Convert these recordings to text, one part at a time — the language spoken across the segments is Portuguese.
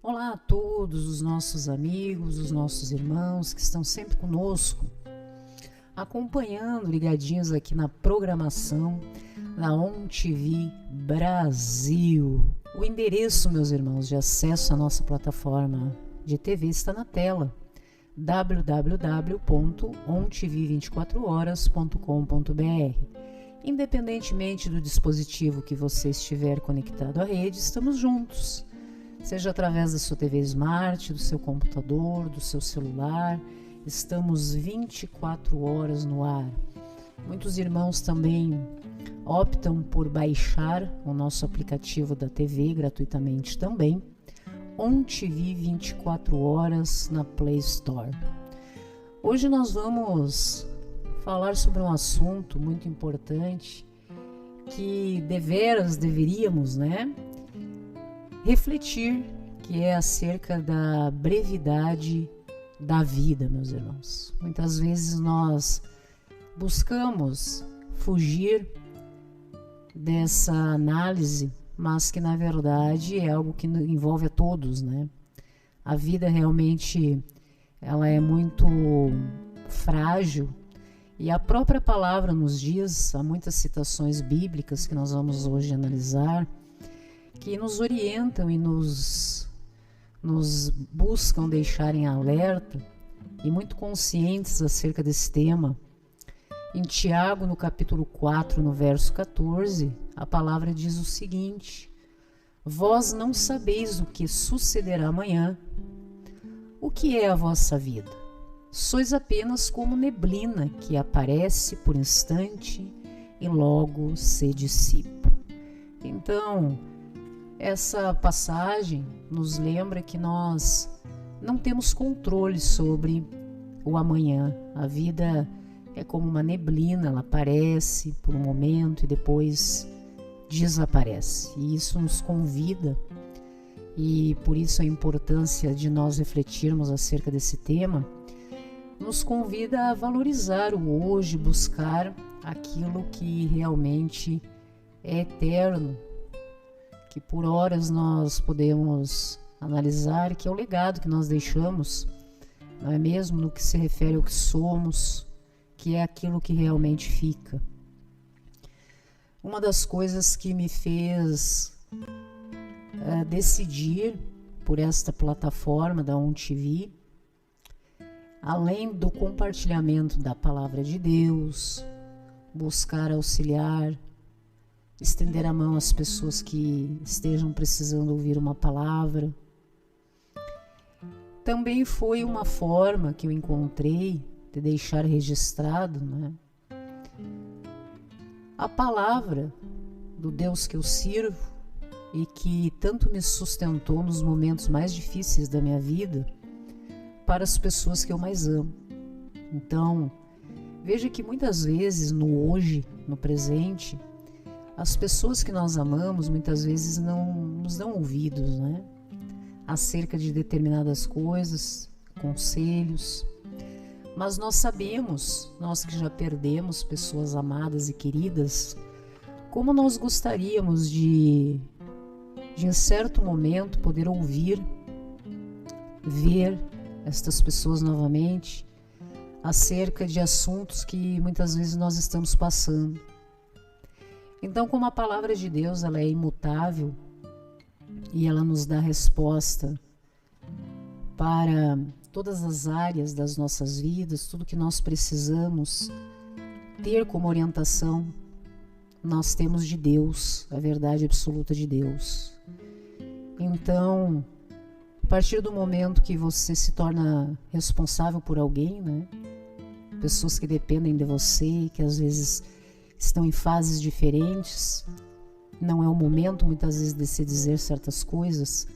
Olá a todos os nossos amigos, os nossos irmãos que estão sempre conosco, acompanhando, ligadinhos aqui na programação da ONTV Brasil. O endereço, meus irmãos, de acesso à nossa plataforma de TV está na tela, www.ontv24horas.com.br. Independentemente do dispositivo que você estiver conectado à rede, estamos juntos. Seja através da sua TV Smart, do seu computador, do seu celular, estamos 24 horas no ar. Muitos irmãos também optam por baixar o nosso aplicativo da TV gratuitamente também, ONTV 24 horas na Play Store. Hoje nós vamos falar sobre um assunto muito importante que deveras deveríamos, refletir, que é acerca da brevidade da vida, meus irmãos. Muitas vezes nós buscamos fugir dessa análise, mas que na verdade é algo que envolve a todos, A vida realmente ela é muito frágil e a própria palavra nos diz, há muitas citações bíblicas que nós vamos hoje analisar, que nos orientam e nos buscam deixar em alerta e muito conscientes acerca desse tema. Em Tiago, no capítulo 4, no verso 14, a palavra diz o seguinte: vós não sabeis o que sucederá amanhã. O que é a vossa vida? Sois apenas como neblina que aparece por instante e logo se dissipa. Então, essa passagem nos lembra que nós não temos controle sobre o amanhã. A vida é como uma neblina, ela aparece por um momento e depois desaparece. E isso nos convida, e por isso a importância de nós refletirmos acerca desse tema, nos convida a valorizar o hoje, buscar aquilo que realmente é eterno, que por horas nós podemos analisar, que é o legado que nós deixamos, não é mesmo? No que se refere ao que somos, que é aquilo que realmente fica. Uma das coisas que me fez decidir por esta plataforma da ONTV, além do compartilhamento da palavra de Deus, buscar auxiliar, estender a mão às pessoas que estejam precisando ouvir uma palavra. Também foi uma forma que eu encontrei de deixar registrado, a palavra do Deus que eu sirvo e que tanto me sustentou nos momentos mais difíceis da minha vida, para as pessoas que eu mais amo. Então, veja que muitas vezes no hoje, no presente, as pessoas que nós amamos muitas vezes não nos dão ouvidos, acerca de determinadas coisas, conselhos. Mas nós sabemos, nós que já perdemos pessoas amadas e queridas, como nós gostaríamos de em certo momento poder ouvir, ver estas pessoas novamente acerca de assuntos que muitas vezes nós estamos passando. Então, como a palavra de Deus ela é imutável e ela nos dá resposta para todas as áreas das nossas vidas, tudo que nós precisamos ter como orientação, nós temos de Deus, a verdade absoluta de Deus. Então, a partir do momento que você se torna responsável por alguém, pessoas que dependem de você, que às vezes estão em fases diferentes, não é o momento muitas vezes de se dizer certas coisas,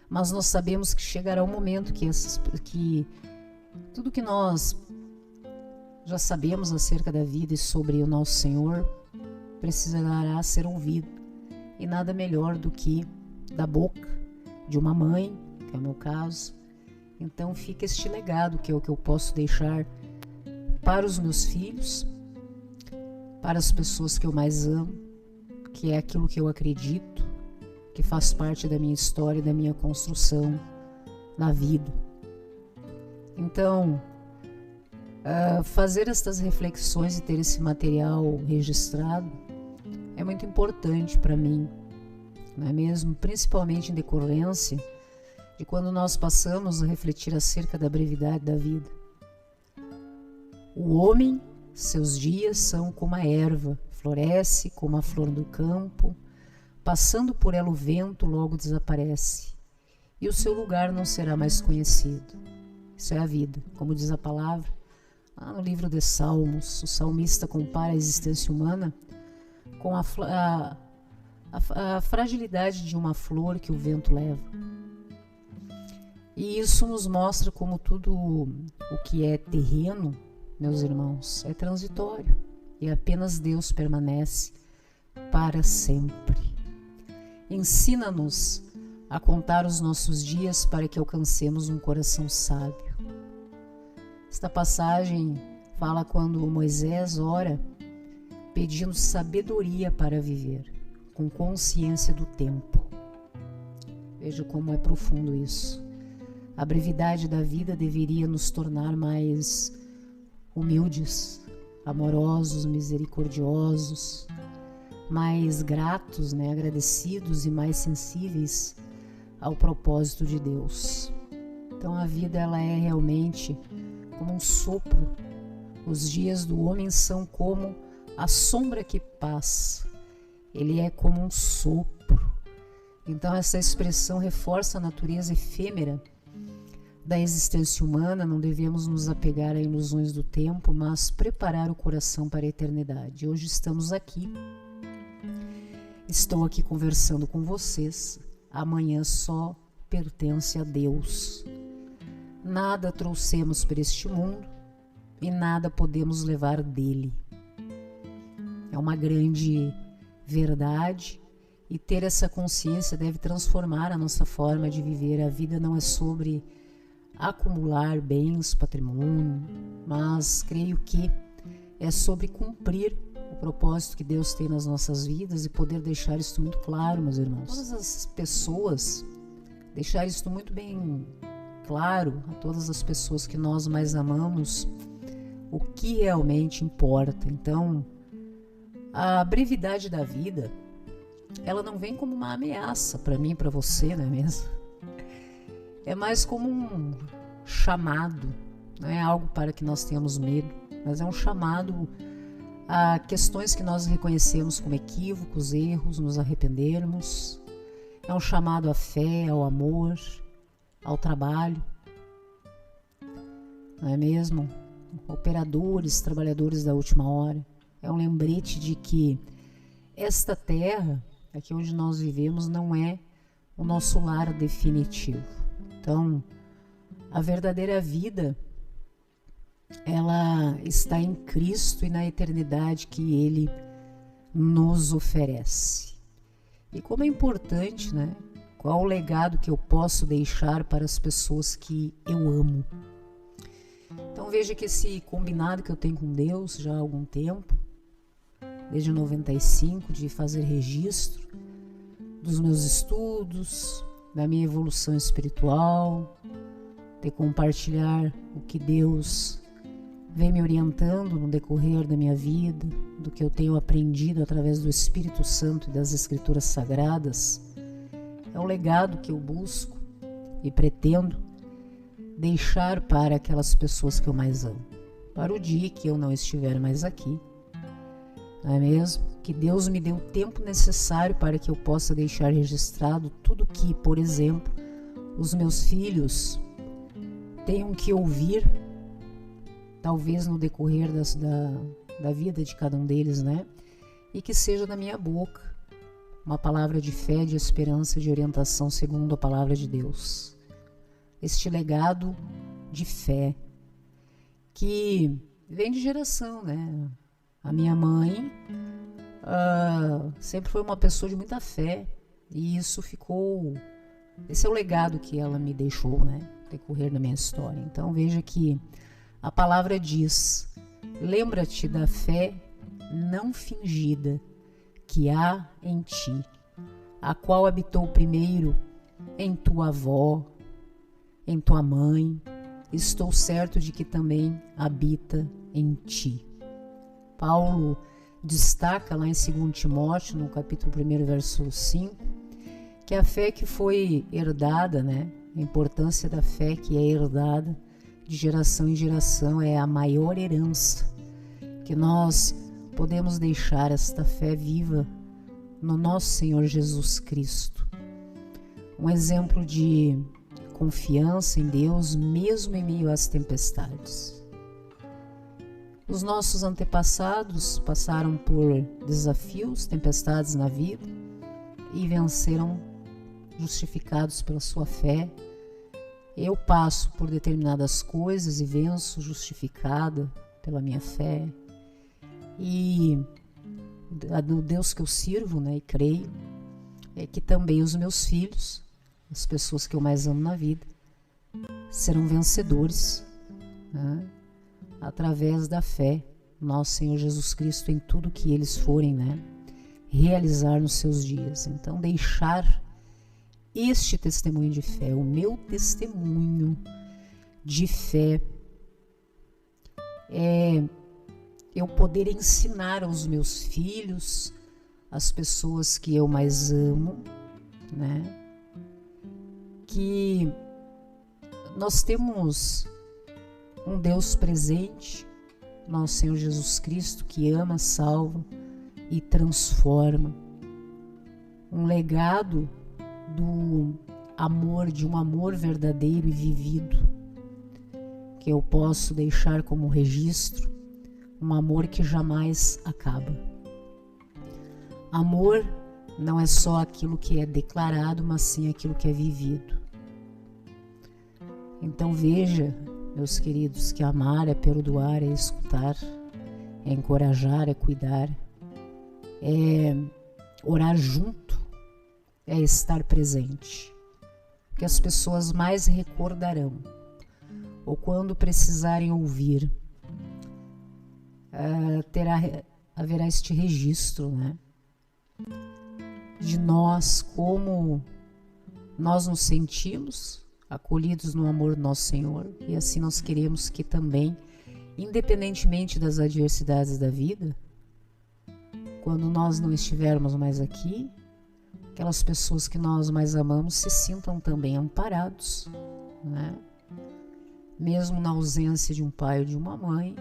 mas nós sabemos que chegará um momento que tudo que nós já sabemos acerca da vida e sobre o nosso Senhor precisará ser ouvido, e nada melhor do que da boca de uma mãe, que é o meu caso. Então fica este legado que é o que eu posso deixar para os meus filhos, para as pessoas que eu mais amo, que é aquilo que eu acredito, que faz parte da minha história, da minha construção na vida. Então, fazer estas reflexões e ter esse material registrado é muito importante para mim, não é mesmo? Principalmente em decorrência de quando nós passamos a refletir acerca da brevidade da vida. O homem, seus dias são como a erva, floresce como a flor do campo, passando por ela o vento logo desaparece, e o seu lugar não será mais conhecido. Isso é a vida, como diz a palavra. Lá no livro de Salmos, o salmista compara a existência humana com a fragilidade de uma flor que o vento leva. E isso nos mostra como tudo o que é terreno, meus irmãos, é transitório e apenas Deus permanece para sempre. Ensina-nos a contar os nossos dias para que alcancemos um coração sábio. Esta passagem fala quando Moisés ora pedindo sabedoria para viver, com consciência do tempo. Veja como é profundo isso. A brevidade da vida deveria nos tornar mais humildes, amorosos, misericordiosos, mais gratos, agradecidos e mais sensíveis ao propósito de Deus. Então a vida ela é realmente como um sopro. Os dias do homem são como a sombra que passa. Ele é como um sopro. Então essa expressão reforça a natureza efêmera da existência humana. Não devemos nos apegar a ilusões do tempo, mas preparar o coração para a eternidade. Hoje estamos aqui. Estou aqui conversando com vocês. Amanhã só pertence a Deus. Nada trouxemos para este mundo e nada podemos levar dele. É uma grande verdade e ter essa consciência deve transformar a nossa forma de viver. A vida não é sobre acumular bens, patrimônio, mas creio que é sobre cumprir o propósito que Deus tem nas nossas vidas e poder deixar isso muito claro, meus irmãos. Todas as pessoas, deixar isso muito bem claro a todas as pessoas que nós mais amamos, o que realmente importa. Então, a brevidade da vida, ela não vem como uma ameaça para mim e para você, não é mesmo? É mais como um chamado, não é algo para que nós tenhamos medo, mas é um chamado a questões que nós reconhecemos como equívocos, erros, nos arrependermos. É um chamado à fé, ao amor, ao trabalho, não é mesmo? Operadores, trabalhadores da última hora. É um lembrete de que esta terra, aqui onde nós vivemos, não é o nosso lar definitivo. Então, a verdadeira vida, ela está em Cristo e na eternidade que Ele nos oferece. E como é importante, qual o legado que eu posso deixar para as pessoas que eu amo? Então veja que esse combinado que eu tenho com Deus já há algum tempo, desde 95, de fazer registro dos meus estudos, da minha evolução espiritual, de compartilhar o que Deus vem me orientando no decorrer da minha vida, do que eu tenho aprendido através do Espírito Santo e das Escrituras Sagradas. É um legado que eu busco e pretendo deixar para aquelas pessoas que eu mais amo, para o dia que eu não estiver mais aqui, não é mesmo? Que Deus me dê o tempo necessário para que eu possa deixar registrado tudo que, por exemplo, os meus filhos tenham que ouvir, talvez no decorrer da vida de cada um deles, e que seja da minha boca uma palavra de fé, de esperança, de orientação segundo a palavra de Deus. Este legado de fé que vem de geração, A minha mãe sempre foi uma pessoa de muita fé e isso ficou... Esse é o legado que ela me deixou, no decorrer da minha história. Então veja que a palavra diz: lembra-te da fé não fingida que há em ti, a qual habitou primeiro em tua avó, em tua mãe, estou certo de que também habita em ti. Paulo destaca lá em 2 Timóteo, no capítulo 1, verso 5, que a fé que foi herdada, a importância da fé que é herdada de geração em geração é a maior herança, que nós podemos deixar esta fé viva no nosso Senhor Jesus Cristo. Um exemplo de confiança em Deus, mesmo em meio às tempestades. Os nossos antepassados passaram por desafios, tempestades na vida e venceram justificados pela sua fé. Eu passo por determinadas coisas e venço justificada pela minha fé. E no Deus que eu sirvo, e creio, é que também os meus filhos, as pessoas que eu mais amo na vida, serão vencedores, através da fé no nosso Senhor Jesus Cristo em tudo que eles forem, realizar nos seus dias. Então, deixar este testemunho de fé, o meu testemunho de fé, é eu poder ensinar aos meus filhos, as pessoas que eu mais amo, que nós temos um Deus presente, nosso Senhor Jesus Cristo, que ama, salva e transforma. Um legado do amor, de um amor verdadeiro e vivido, que eu posso deixar como registro, um amor que jamais acaba. Amor não é só aquilo que é declarado, mas sim aquilo que é vivido. Então veja, meus queridos, que amar é perdoar, é escutar, é encorajar, é cuidar, é orar junto, é estar presente. O que as pessoas mais recordarão, ou quando precisarem ouvir, haverá este registro, de nós, como nós nos sentimos acolhidos no amor do nosso Senhor, e assim nós queremos que também, independentemente das adversidades da vida, quando nós não estivermos mais aqui, aquelas pessoas que nós mais amamos se sintam também amparados, mesmo na ausência de um pai ou de uma mãe.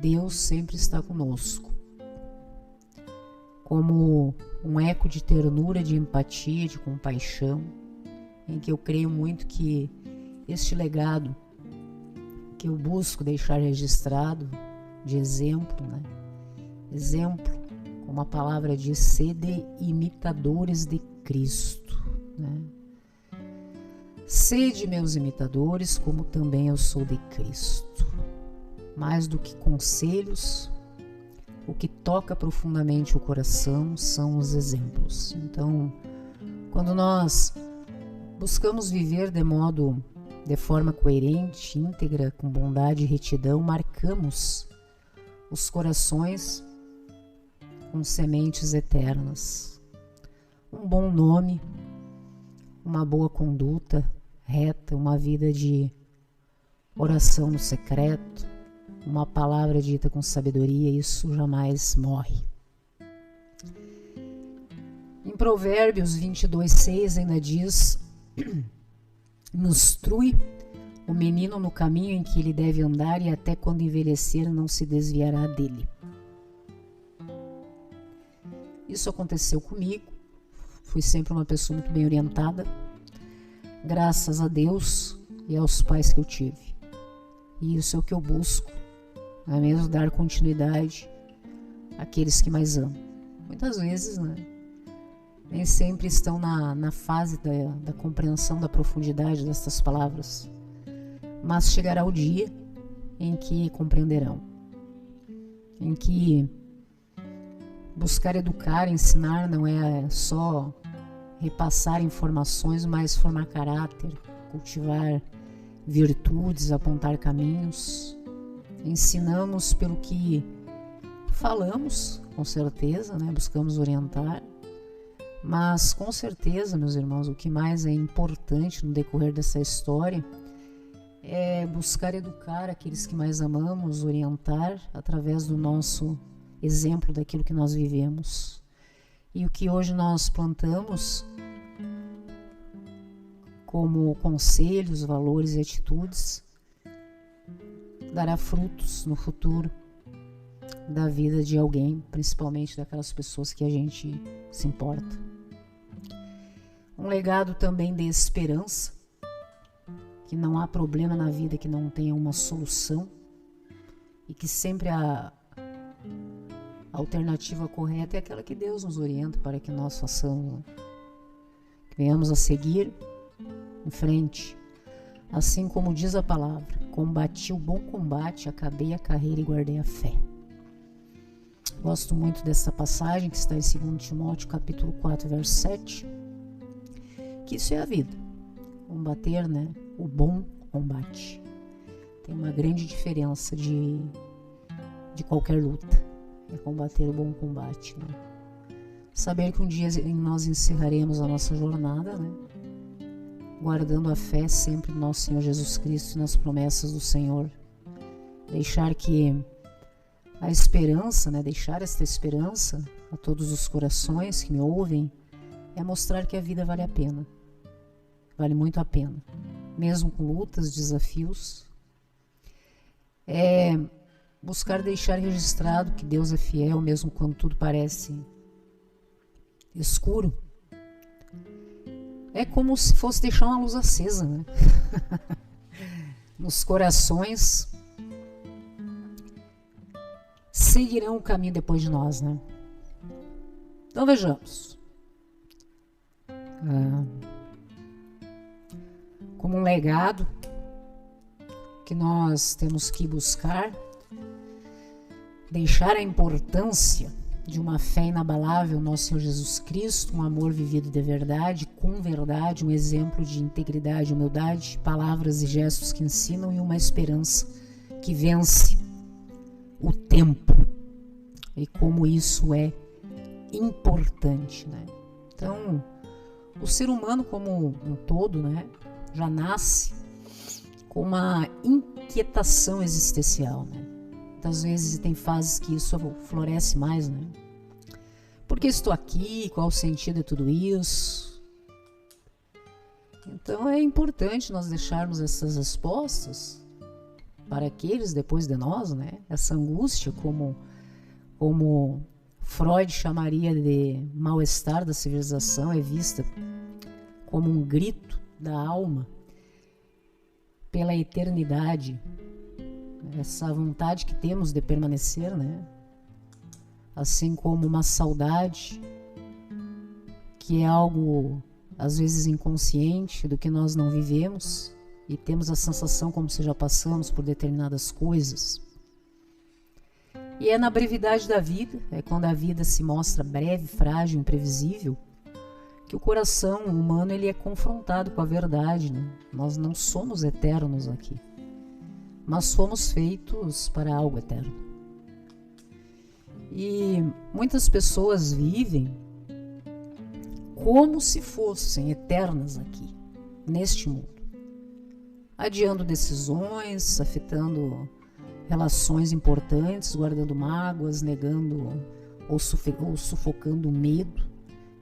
Deus sempre está conosco, como um eco de ternura, de empatia, de compaixão, em que eu creio muito que este legado que eu busco deixar registrado de exemplo, exemplo, como a palavra diz, sede imitadores de Cristo, Sede meus imitadores, como também eu sou de Cristo. Mais do que conselhos, o que toca profundamente o coração são os exemplos. Então, quando nós buscamos viver de forma coerente, íntegra, com bondade e retidão, marcamos os corações com sementes eternas. Um bom nome, uma boa conduta reta, uma vida de oração no secreto, uma palavra dita com sabedoria, isso jamais morre. Em Provérbios 22:6 ainda diz: instrui o menino no caminho em que ele deve andar, e até quando envelhecer não se desviará dele. Isso aconteceu comigo, fui sempre uma pessoa muito bem orientada, graças a Deus e aos pais que eu tive. E isso é o que eu busco, não é mesmo? Dar continuidade àqueles que mais amo. Muitas vezes, nem sempre estão na fase da compreensão da profundidade dessas palavras, mas chegará o dia em que compreenderão, em que buscar educar, ensinar não é só repassar informações, mas formar caráter, cultivar virtudes, apontar caminhos. Ensinamos pelo que falamos, com certeza, buscamos orientar, Mas com certeza, meus irmãos, o que mais é importante no decorrer dessa história é buscar educar aqueles que mais amamos, orientar através do nosso exemplo daquilo que nós vivemos. E o que hoje nós plantamos como conselhos, valores e atitudes dará frutos no futuro da vida de alguém, principalmente daquelas pessoas que a gente se importa. Um legado também de esperança, que não há problema na vida que não tenha uma solução e que sempre a alternativa correta é aquela que Deus nos orienta para que nós façamos, que venhamos a seguir em frente. Assim como diz a palavra, combati o bom combate, acabei a carreira e guardei a fé. Gosto muito dessa passagem que está em 2 Timóteo capítulo 4, verso 7, que isso é a vida, combater, o bom combate. Tem uma grande diferença de qualquer luta, é combater o bom combate. Saber que um dia nós encerraremos a nossa jornada, guardando a fé sempre no nosso Senhor Jesus Cristo e nas promessas do Senhor. Deixar que a esperança, deixar esta esperança a todos os corações que me ouvem, é mostrar que a vida vale a pena. Vale muito a pena. Mesmo com lutas, desafios. É buscar deixar registrado que Deus é fiel, mesmo quando tudo parece escuro. É como se fosse deixar uma luz acesa, Nos corações seguirão o caminho depois de nós, Então vejamos. Como um legado que nós temos que buscar, deixar a importância de uma fé inabalável no nosso Senhor Jesus Cristo, um amor vivido de verdade, com verdade, um exemplo de integridade, humildade, palavras e gestos que ensinam e uma esperança que vence o tempo. E como isso é importante, Então, o ser humano como um todo, já nasce com uma inquietação existencial, Muitas vezes tem fases que isso floresce mais, Por que estou aqui? Qual o sentido de tudo isso? Então é importante nós deixarmos essas respostas para aqueles depois de nós, Essa angústia, como Freud chamaria de mal-estar da civilização, é vista como um grito da alma pela eternidade. Essa vontade que temos de permanecer, Assim como uma saudade, que é algo às vezes inconsciente do que nós não vivemos e temos a sensação como se já passamos por determinadas coisas. E é na brevidade da vida, é quando a vida se mostra breve, frágil, imprevisível, que o coração humano ele é confrontado com a verdade. Nós não somos eternos aqui, mas fomos feitos para algo eterno. E muitas pessoas vivem como se fossem eternas aqui, neste mundo, adiando decisões, afetando relações importantes, guardando mágoas, negando ou sufocando o medo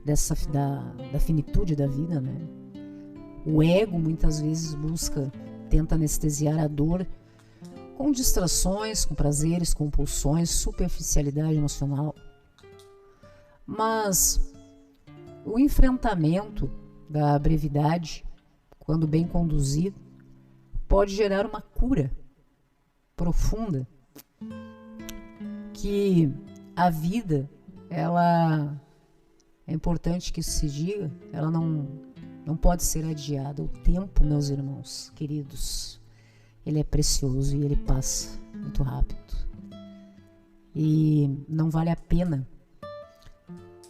da finitude da vida. O ego muitas vezes tenta anestesiar a dor com distrações, com prazeres, compulsões, superficialidade emocional. Mas o enfrentamento da brevidade, quando bem conduzido, pode gerar uma cura profunda, que a vida, ela é importante que isso se diga, ela não pode ser adiada. O tempo, meus irmãos queridos, ele é precioso e ele passa muito rápido. E não vale a pena,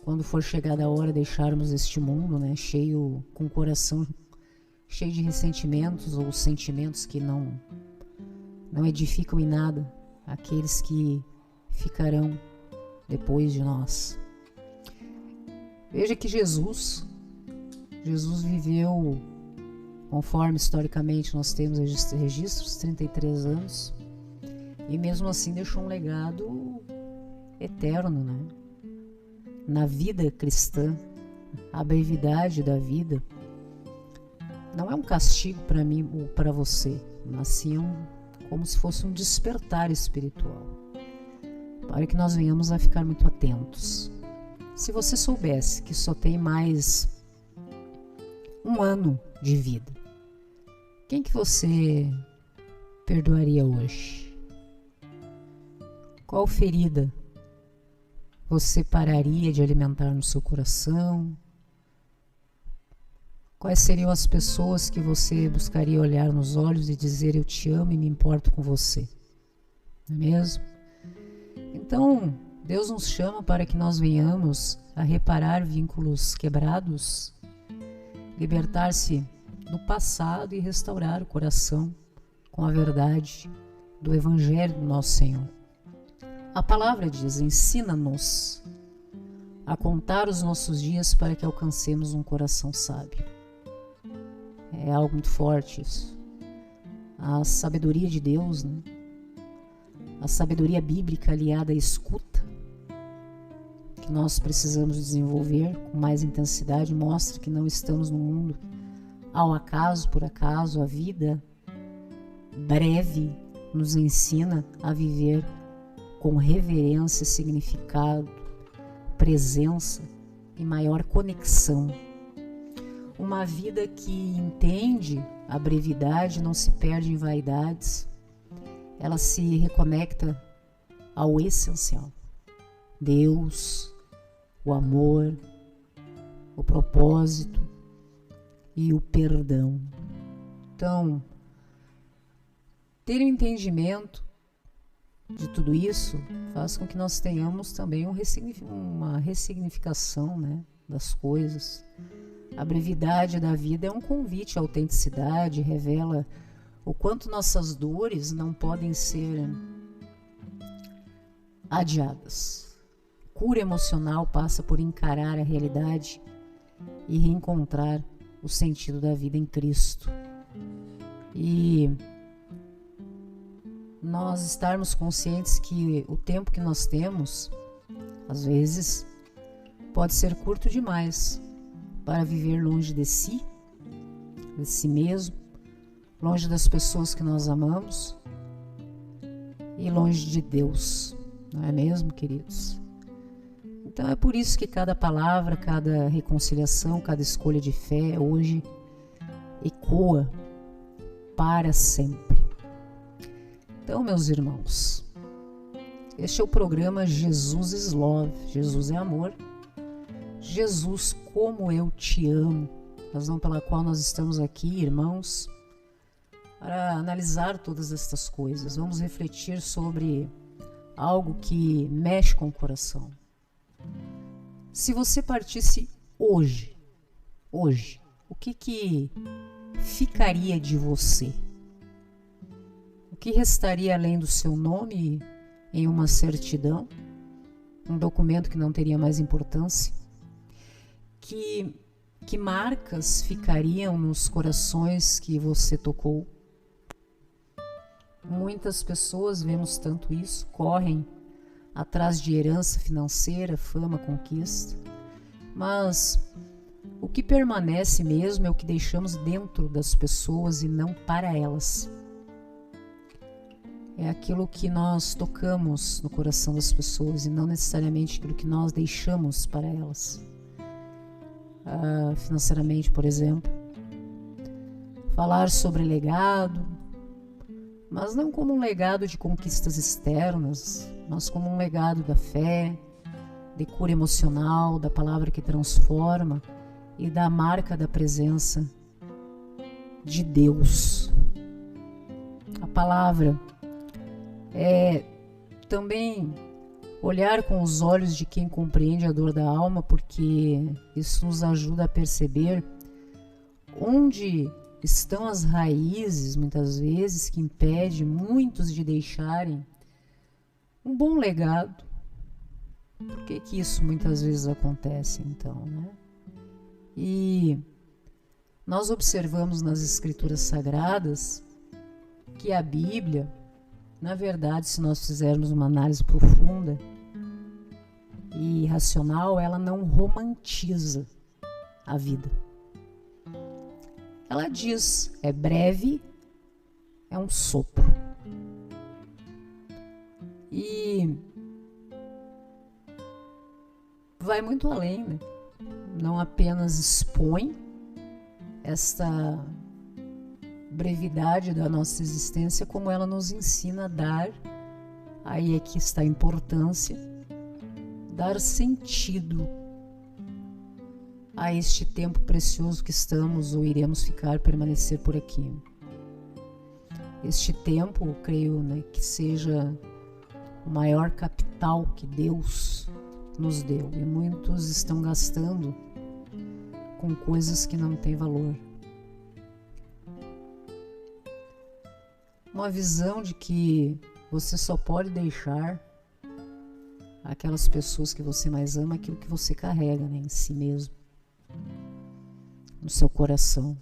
quando for chegada a hora, deixarmos este mundo, com o coração cheio de ressentimentos ou sentimentos que não edificam em nada aqueles que ficarão depois de nós. Veja que Jesus viveu, conforme historicamente nós temos registros, 33 anos, e mesmo assim deixou um legado eterno, né? Na vida cristã, a brevidade da vida não é um castigo para mim ou para você, mas sim como se fosse um despertar espiritual, para que nós venhamos a ficar muito atentos. Se você soubesse que só tem mais um ano de vida, quem que você perdoaria hoje? Qual ferida você pararia de alimentar no seu coração? Quais seriam as pessoas que você buscaria olhar nos olhos e dizer: eu te amo e me importo com você? Não é mesmo? Então, Deus nos chama para que nós venhamos a reparar vínculos quebrados, libertar-se do passado e restaurar o coração com a verdade do Evangelho do nosso Senhor. A palavra diz: ensina-nos a contar os nossos dias para que alcancemos um coração sábio. É algo muito forte isso. A sabedoria de Deus, né? A sabedoria bíblica aliada à escuta, que nós precisamos desenvolver com mais intensidade, mostra que não estamos no mundo ao acaso, por acaso. A vida breve nos ensina a viver com reverência, significado, presença e maior conexão. Uma vida que entende a brevidade, não se perde em vaidades, ela se reconecta ao essencial: Deus, o amor, o propósito e o perdão. Então, ter um entendimento de tudo isso faz com que nós tenhamos também uma ressignificação, né, das coisas. A brevidade da vida é um convite à autenticidade, revela o quanto nossas dores não podem ser adiadas. Cura emocional passa por encarar a realidade e reencontrar o sentido da vida em Cristo. E nós estarmos conscientes que o tempo que nós temos, às vezes, pode ser curto demais para viver longe de si mesmo, longe das pessoas que nós amamos e longe de Deus, não é mesmo, queridos? Então é por isso que cada palavra, cada reconciliação, cada escolha de fé hoje ecoa para sempre. Então, meus irmãos, este é o programa Jesus is Love, Jesus é amor. Jesus, como eu te amo, razão pela qual nós estamos aqui, irmãos, para analisar todas estas coisas. Vamos refletir sobre algo que mexe com o coração. Se você partisse hoje, o que ficaria de você? O que restaria além do seu nome em uma certidão, um documento que não teria mais importância? Que marcas ficariam nos corações que você tocou? Muitas pessoas, vemos tanto isso, correm atrás de herança financeira, fama, conquista, mas o que permanece mesmo é o que deixamos dentro das pessoas e não para elas. É aquilo que nós tocamos no coração das pessoas e não necessariamente aquilo que nós deixamos para elas. Financeiramente, por exemplo, falar sobre legado, mas não como um legado de conquistas externas, mas como um legado da fé, de cura emocional, da palavra que transforma e da marca da presença de Deus. A palavra é também olhar com os olhos de quem compreende a dor da alma, porque isso nos ajuda a perceber onde estão as raízes, muitas vezes, que impedem muitos de deixarem um bom legado, Por que que isso muitas vezes acontece, então, né? E nós observamos nas Escrituras Sagradas que a Bíblia, na verdade, se nós fizermos uma análise profunda e racional, ela não romantiza a vida. Ela diz, é breve, é um sopro. E vai muito além, né? Não apenas expõe esta brevidade da nossa existência, como ela nos ensina a dar, aí é que está a importância, dar sentido a este tempo precioso que estamos ou iremos ficar, permanecer por aqui. Este tempo, eu creio, né, que seja o maior capital que Deus nos deu, e muitos estão gastando com coisas que não têm valor. Uma visão de que você só pode deixar aquelas pessoas que você mais ama aquilo que você carrega, né, em si mesmo, no seu coração.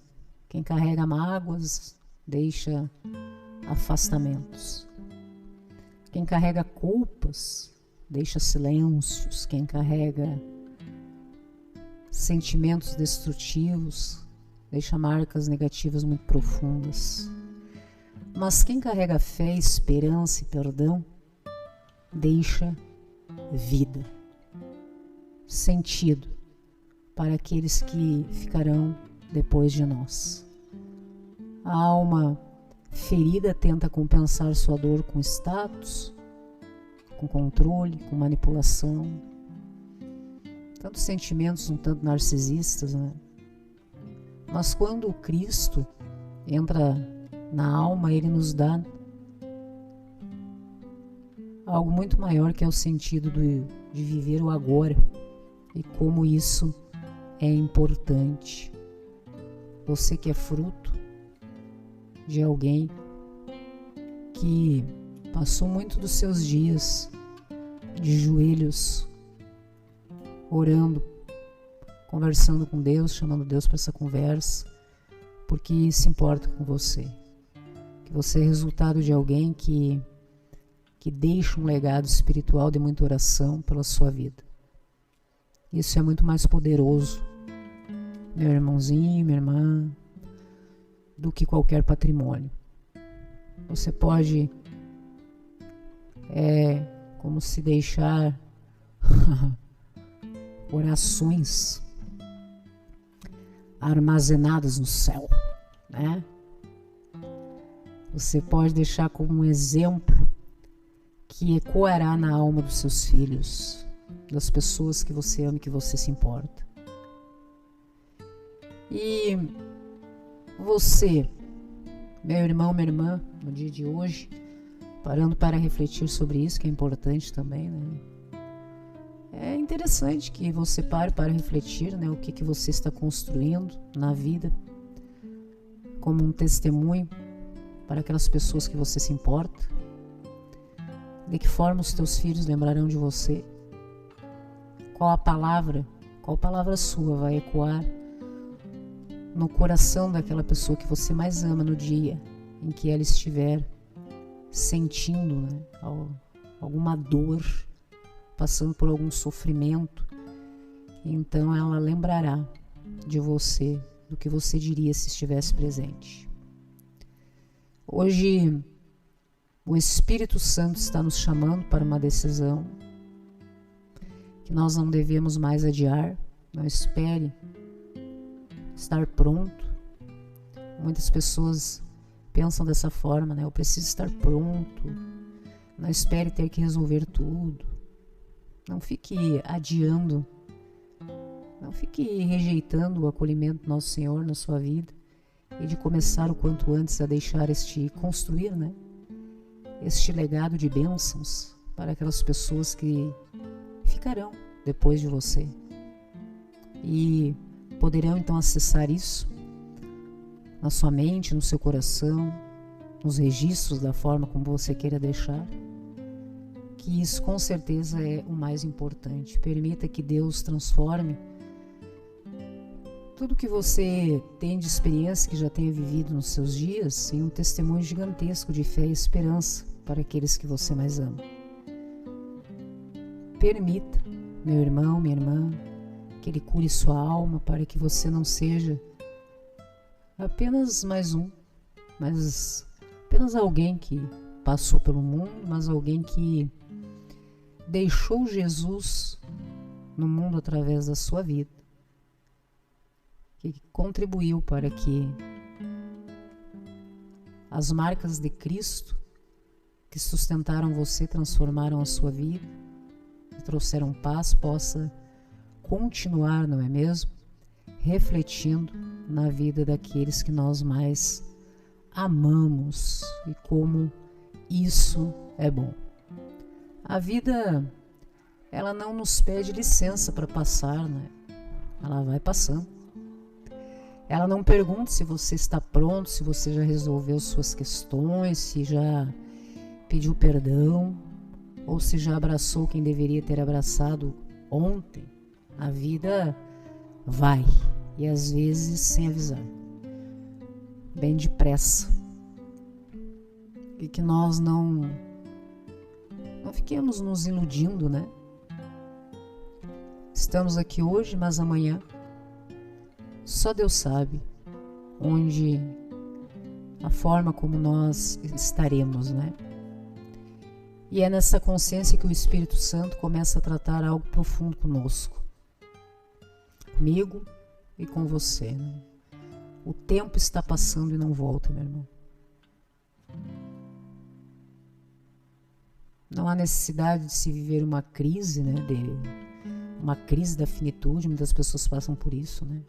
Quem carrega mágoas deixa afastamentos. Quem carrega culpas deixa silêncios. Quem carrega sentimentos destrutivos deixa marcas negativas muito profundas. Mas quem carrega fé, esperança e perdão deixa vida, sentido para aqueles que ficarão depois de nós. A alma ferida tenta compensar sua dor com status, com controle, com manipulação. Tantos sentimentos um tanto narcisistas, né? Mas quando o Cristo entra na alma, ele nos dá algo muito maior, que é o sentido de viver o agora e como isso é importante. Você que é fruto de alguém que passou muito dos seus dias de joelhos, orando, conversando com Deus, chamando Deus para essa conversa, porque se importa com você. Que você é resultado de alguém que deixa um legado espiritual de muita oração pela sua vida. Isso é muito mais poderoso, meu irmãozinho, minha irmã, do que qualquer patrimônio. Você pode, como se deixar orações armazenadas no céu, né? Você pode deixar como um exemplo que ecoará na alma dos seus filhos, das pessoas que você ama e que você se importa. E você, meu irmão, minha irmã, no dia de hoje, parando para refletir sobre isso, que é importante também, né? É interessante que você pare para refletir, né, o que você está construindo na vida como um testemunho para aquelas pessoas que você se importa. De que forma os teus filhos lembrarão de você? Qual palavra sua vai ecoar no coração daquela pessoa que você mais ama no dia em que ela estiver sentindo, né, alguma dor, passando por algum sofrimento? Então ela lembrará de você, do que você diria se estivesse presente. Hoje o Espírito Santo está nos chamando para uma decisão que nós não devemos mais adiar. Não espere estar pronto. Muitas pessoas pensam dessa forma, né? Eu preciso estar pronto. Não espere ter que resolver tudo. Não fique adiando. Não fique rejeitando o acolhimento do nosso Senhor na sua vida e de começar o quanto antes a deixar construir, né, este legado de bênçãos para aquelas pessoas que ficarão depois de você e poderão então acessar isso na sua mente, no seu coração, nos registros da forma como você queira deixar, que isso com certeza é o mais importante. Permita que Deus transforme tudo que você tem de experiência, que já tenha vivido nos seus dias, em um testemunho gigantesco de fé e esperança para aqueles que você mais ama. Permita, meu irmão, minha irmã, que Ele cure sua alma para que você não seja apenas mais um, mas apenas alguém que passou pelo mundo, mas alguém que deixou Jesus no mundo através da sua vida, que contribuiu para que as marcas de Cristo que sustentaram você, transformaram a sua vida e trouxeram paz, possa continuar, não é mesmo? Refletindo na vida daqueles que nós mais amamos e como isso é bom. A vida, ela não nos pede licença para passar, né? Ela vai passando. Ela não pergunta se você está pronto, se você já resolveu suas questões, se já pediu perdão ou se já abraçou quem deveria ter abraçado ontem. A vida vai, e às vezes sem avisar, bem depressa. E que nós não fiquemos nos iludindo, né? Estamos aqui hoje, mas amanhã só Deus sabe onde, a forma como nós estaremos, né? E é nessa consciência que o Espírito Santo começa a tratar algo profundo conosco, comigo e com você, né? O tempo está passando e não volta, meu irmão. Não há necessidade de se viver uma crise, né? Uma crise da finitude. Muitas pessoas passam por isso, né?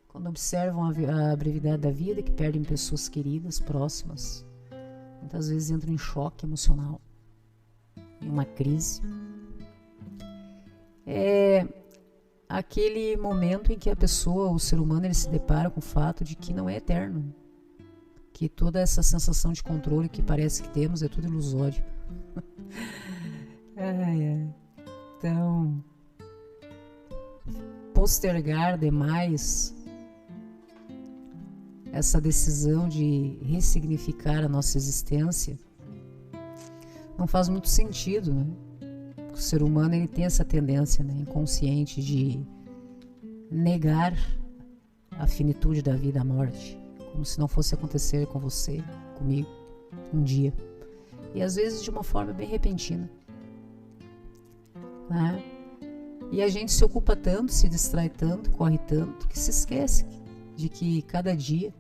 Quando observam a brevidade da vida, que perdem pessoas queridas, próximas, muitas vezes entram em choque emocional, em uma crise. É aquele momento em que a pessoa, o ser humano, ele se depara com o fato de que não é eterno, que toda essa sensação de controle que parece que temos é tudo ilusório. Então, postergar demais essa decisão de ressignificar a nossa existência não faz muito sentido, né? O ser humano, ele tem essa tendência, né, inconsciente, de negar a finitude da vida, a morte, como se não fosse acontecer com você, comigo, um dia. E às vezes de uma forma bem repentina, né? E a gente se ocupa tanto, se distrai tanto, corre tanto, que se esquece de que cada dia,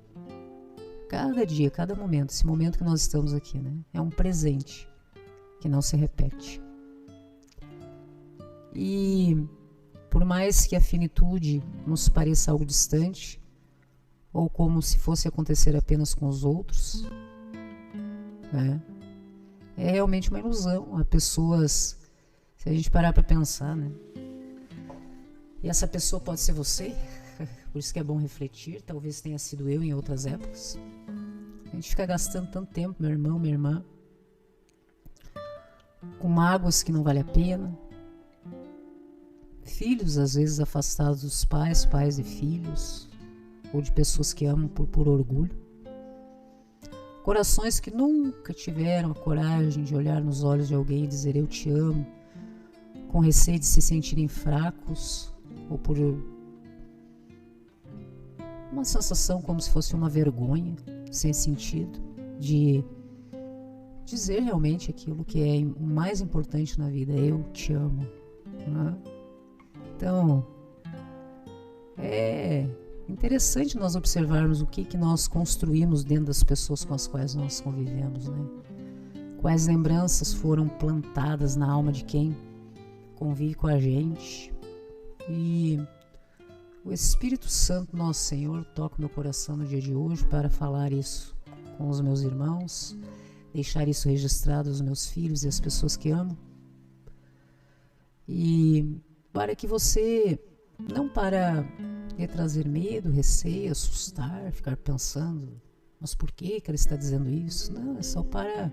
cada momento, esse momento que nós estamos aqui, né, é um presente que não se repete. E por mais que a finitude nos pareça algo distante, ou como se fosse acontecer apenas com os outros, né, é realmente uma ilusão. Há pessoas, se a gente parar para pensar, né, e essa pessoa pode ser você, por isso que é bom refletir, talvez tenha sido eu em outras épocas. A gente fica gastando tanto tempo, meu irmão, minha irmã, com mágoas que não vale a pena. Filhos, às vezes, afastados dos pais, pais e filhos, ou de pessoas que amam por puro orgulho. Corações que nunca tiveram a coragem de olhar nos olhos de alguém e dizer eu te amo, com receio de se sentirem fracos, ou por uma sensação como se fosse uma vergonha, sem sentido, de dizer realmente aquilo que é o mais importante na vida, eu te amo, né? Então, é interessante nós observarmos o que nós construímos dentro das pessoas com as quais nós convivemos, né? Quais lembranças foram plantadas na alma de quem convive com a gente. E o Espírito Santo, nosso Senhor, toca o meu coração no dia de hoje para falar isso com os meus irmãos, deixar isso registrado aos meus filhos e às pessoas que amo. E para que você, não para lhe trazer medo, receio, assustar, ficar pensando, mas por que ela está dizendo isso? Não, é só para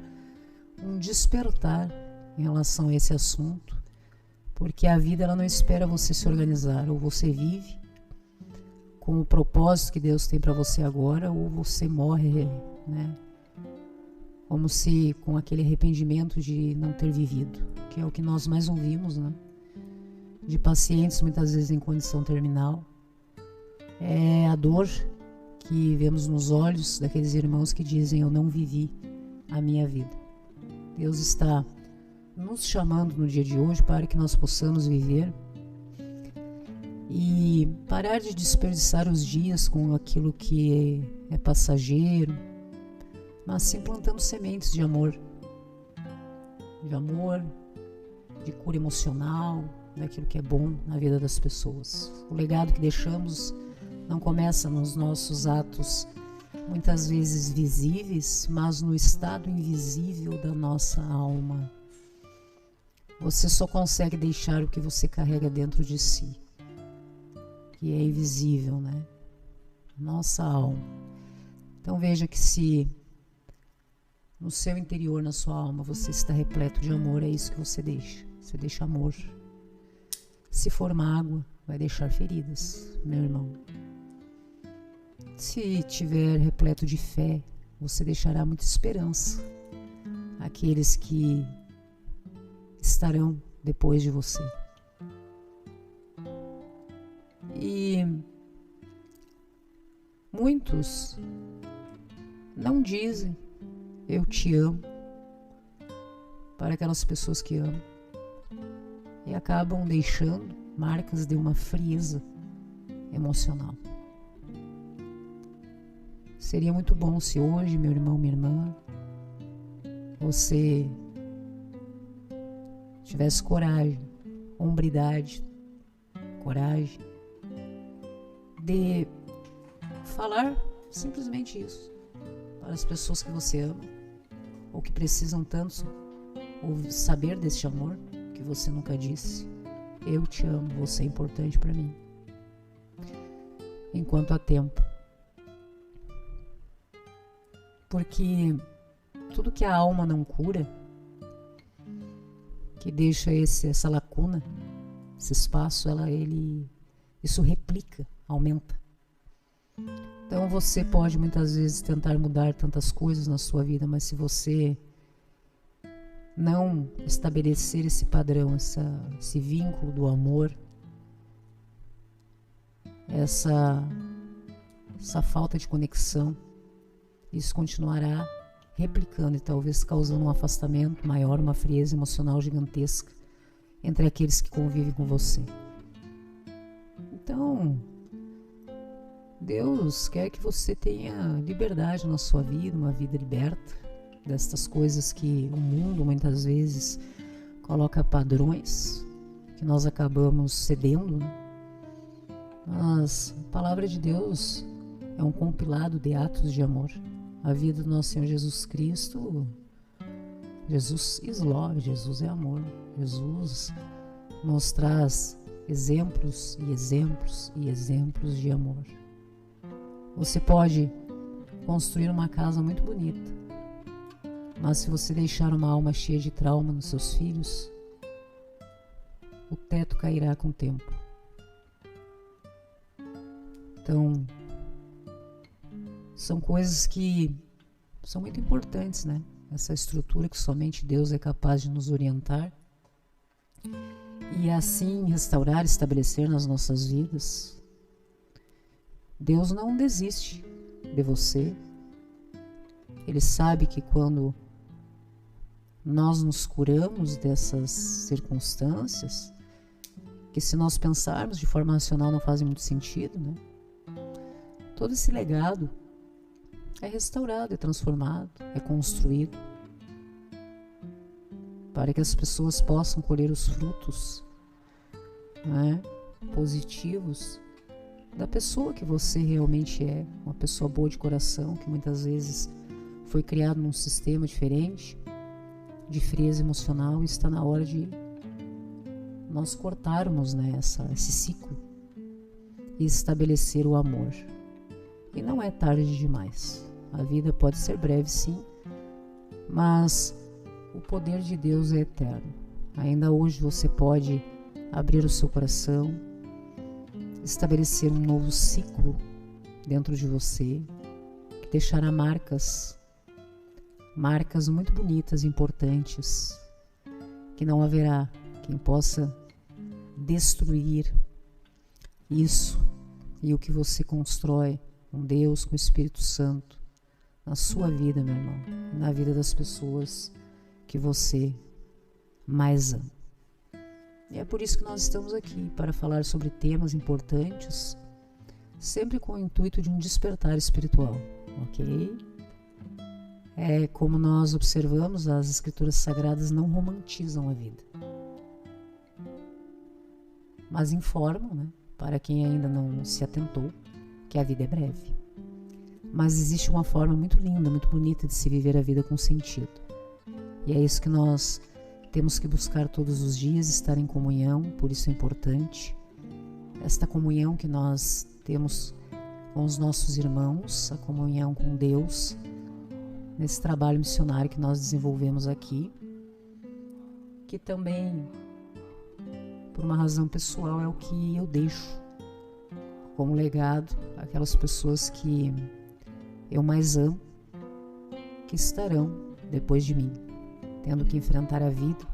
um despertar em relação a esse assunto, porque a vida ela não espera você se organizar, ou você vive com o propósito que Deus tem para você agora, ou você morre, né? Como se com aquele arrependimento de não ter vivido, que é o que nós mais ouvimos, né? De pacientes muitas vezes em condição terminal. É a dor que vemos nos olhos daqueles irmãos que dizem: eu não vivi a minha vida. Deus está nos chamando no dia de hoje para que nós possamos viver e parar de desperdiçar os dias com aquilo que é passageiro, mas sim plantando sementes de amor, de cura emocional, daquilo que é bom na vida das pessoas. O legado que deixamos não começa nos nossos atos muitas vezes visíveis, mas no estado invisível da nossa alma. Você só consegue deixar o que você carrega dentro de si, que é invisível, né? Nossa alma. Então veja que se no seu interior, na sua alma, você está repleto de amor, é isso que você deixa. Você deixa amor. Se for mágoa, vai deixar feridas, meu irmão. Se tiver repleto de fé, você deixará muita esperança àqueles que estarão depois de você. E muitos não dizem eu te amo para aquelas pessoas que amam e acabam deixando marcas de uma frieza emocional. Seria muito bom se hoje, meu irmão, minha irmã, você tivesse coragem, hombridade, coragem de falar simplesmente isso para as pessoas que você ama ou que precisam tanto ou saber desse amor que você nunca disse. Eu te amo, você é importante para mim. Enquanto há tempo. Porque tudo que a alma não cura, que deixa essa lacuna, esse espaço, isso replica, aumenta. Então você pode muitas vezes tentar mudar tantas coisas na sua vida, mas se você não estabelecer esse padrão, esse vínculo do amor, essa falta de conexão, isso continuará replicando e talvez causando um afastamento maior, uma frieza emocional gigantesca entre aqueles que convivem com você. Então, Deus quer que você tenha liberdade na sua vida, uma vida liberta destas coisas que o mundo muitas vezes coloca padrões que nós acabamos cedendo, né? Mas a palavra de Deus é um compilado de atos de amor. A vida do nosso Senhor Jesus Cristo, Jesus is love, Jesus é amor. Jesus nos traz exemplos e exemplos e exemplos de amor. Você pode construir uma casa muito bonita, mas se você deixar uma alma cheia de trauma nos seus filhos, o teto cairá com o tempo. Então, são coisas que são muito importantes, né? Essa estrutura que somente Deus é capaz de nos orientar e assim restaurar, estabelecer nas nossas vidas. Deus não desiste de você. Ele sabe que quando nós nos curamos dessas circunstâncias, que se nós pensarmos de forma racional não fazem muito sentido, né? Todo esse legado é restaurado, é transformado, é construído para que as pessoas possam colher os frutos, né, positivos da pessoa que você realmente é, uma pessoa boa de coração, que muitas vezes foi criado num sistema diferente, de frieza emocional, e está na hora de nós cortarmos, né, esse ciclo e estabelecer o amor. E não é tarde demais. A vida pode ser breve, sim, mas O poder de Deus é eterno. Ainda hoje você pode abrir o seu coração, estabelecer um novo ciclo dentro de você, que deixará marcas muito bonitas, importantes, que não haverá quem possa destruir isso e o que você constrói com Deus, com o Espírito Santo, na sua vida, meu irmão, na vida das pessoas que você mais ama. E é por isso que nós estamos aqui, para falar sobre temas importantes, sempre com o intuito de um despertar espiritual, ok? Como nós observamos, as Escrituras Sagradas não romantizam a vida, mas informam, né, para quem ainda não se atentou, que a vida é breve. Mas existe uma forma muito linda, muito bonita de se viver a vida com sentido. E é isso que nós temos que buscar todos os dias, estar em comunhão, por isso é importante. Esta comunhão que nós temos com os nossos irmãos, a comunhão com Deus, nesse trabalho missionário que nós desenvolvemos aqui, que também, por uma razão pessoal, é o que eu deixo como legado àquelas pessoas que eu mais amo, que estarão depois de mim, tendo que enfrentar a vida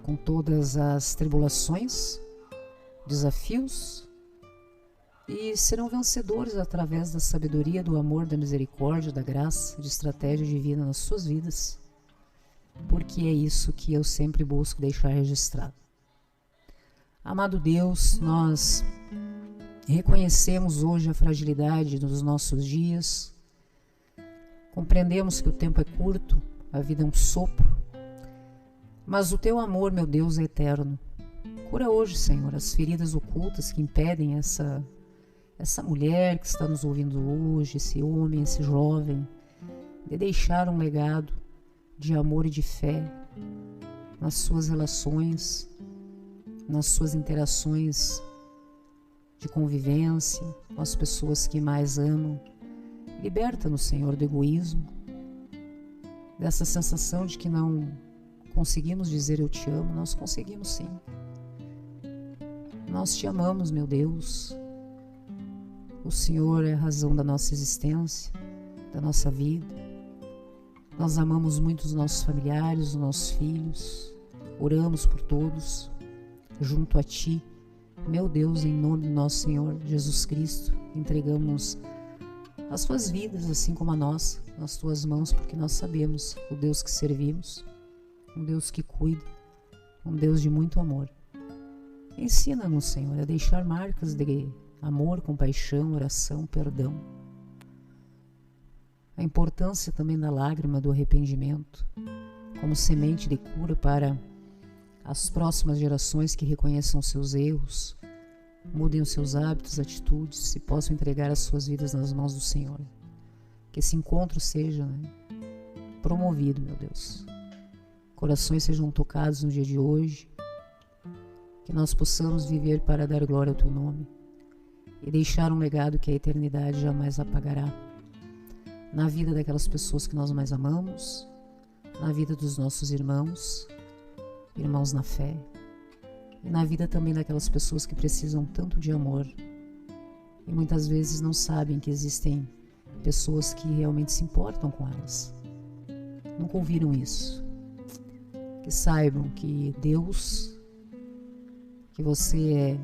com todas as tribulações, desafios, e serão vencedores através da sabedoria, do amor, da misericórdia, da graça, de estratégia divina nas suas vidas, porque é isso que eu sempre busco deixar registrado. Amado Deus, nós reconhecemos hoje a fragilidade dos nossos dias, compreendemos que o tempo é curto, a vida é um sopro, mas o teu amor, meu Deus, é eterno. Cura hoje, Senhor, as feridas ocultas que impedem essa mulher que está nos ouvindo hoje, esse homem, esse jovem, de deixar um legado de amor e de fé nas suas relações, nas suas interações de convivência com as pessoas que mais amam. Liberta-nos, Senhor, do egoísmo, dessa sensação de que não conseguimos dizer eu te amo. Nós conseguimos sim. Nós te amamos, meu Deus. O Senhor é a razão da nossa existência, da nossa vida. Nós amamos muito os nossos familiares, os nossos filhos. Oramos por todos, junto a Ti. Meu Deus, em nome do nosso Senhor Jesus Cristo, entregamos as Tuas vidas, assim como a nossa, nas Tuas mãos, porque nós sabemos o Deus que servimos, um Deus que cuida, um Deus de muito amor. Ensina-nos, Senhor, a deixar marcas de amor, compaixão, oração, perdão. A importância também da lágrima, do arrependimento, como semente de cura para as próximas gerações que reconheçam seus erros, mudem os seus hábitos, atitudes e possam entregar as suas vidas nas mãos do Senhor. Que esse encontro seja promovido, meu Deus. Corações sejam tocados no dia de hoje, que nós possamos viver para dar glória ao Teu nome e deixar um legado que a eternidade jamais apagará na vida daquelas pessoas que nós mais amamos, na vida dos nossos irmãos na fé, e na vida também daquelas pessoas que precisam tanto de amor e muitas vezes não sabem que existem pessoas que realmente se importam com elas. Nunca ouviram isso. Que saibam que Deus, que você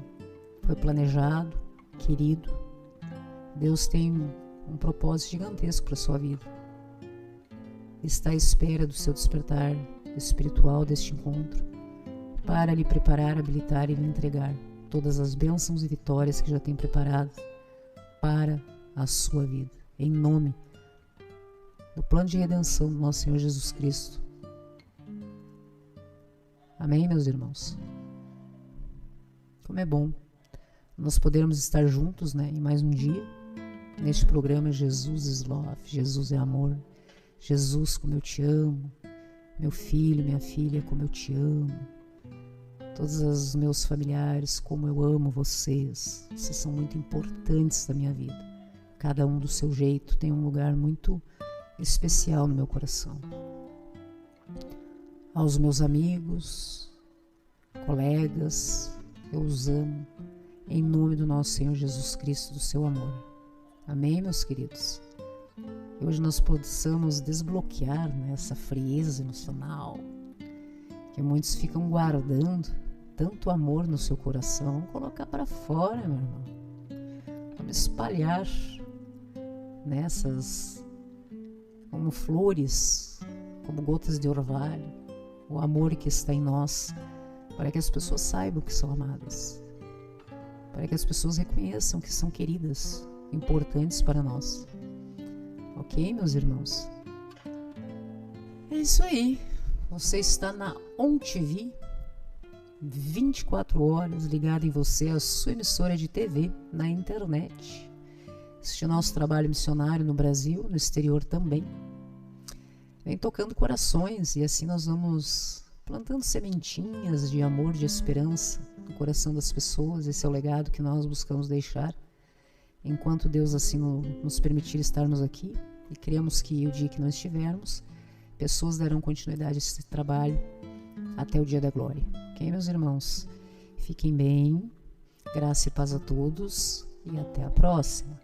foi planejado, querido. Deus tem um propósito gigantesco para a sua vida. Está à espera do seu despertar espiritual deste encontro, para lhe preparar, habilitar e lhe entregar todas as bênçãos e vitórias que já tem preparadas para a sua vida, em nome do plano de redenção do nosso Senhor Jesus Cristo. Amém, meus irmãos? Como é bom nós podermos estar juntos, em mais um dia, neste programa Jesus is Love, Jesus é amor. Jesus, como eu te amo. Meu filho, minha filha, como eu te amo. Todos os meus familiares, como eu amo vocês. Vocês são muito importantes da minha vida. Cada um do seu jeito tem um lugar muito especial no meu coração. aos meus amigos, colegas, eu os amo, em nome do nosso Senhor Jesus Cristo, do seu amor. Amém, meus queridos? Que hoje nós possamos desbloquear, né, essa frieza emocional que muitos ficam guardando, tanto amor no seu coração. Vamos colocar para fora, meu irmão. Vamos espalhar nessas, como flores, como gotas de orvalho, o amor que está em nós, para que as pessoas saibam que são amadas, para que as pessoas reconheçam que são queridas, importantes para nós. Ok, meus irmãos? É isso aí. Você está na ONTV, 24 horas ligado em você, a sua emissora de TV na internet. Este é o nosso trabalho missionário no Brasil, no exterior também. Vem tocando corações e assim nós vamos plantando sementinhas de amor, de esperança no coração das pessoas. Esse é o legado que nós buscamos deixar, enquanto Deus assim nos permitir estarmos aqui, e cremos que o dia que nós estivermos, pessoas darão continuidade a esse trabalho até o dia da glória. Ok, meus irmãos? Fiquem bem, graça e paz a todos e até a próxima.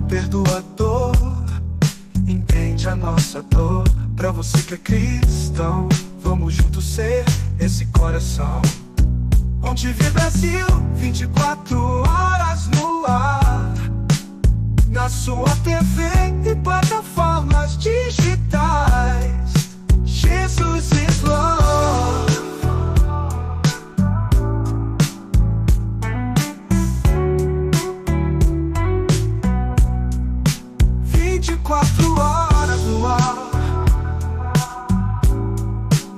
Perdoador, entende a nossa dor. Pra você que é cristão, vamos juntos ser esse coração. ONTV Brasil, 24 horas no ar, na sua TV e plataformas digitais. Jesus is love. Quatro horas no ar,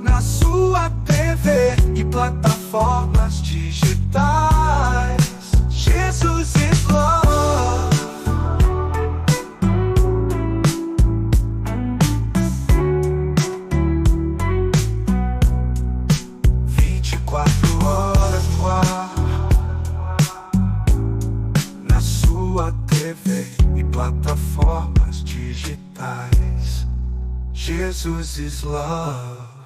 na sua TV e plataformas digitais. Jesus is love. Quatro horas no ar, na sua TV e plataformas digitais. Jesus is love.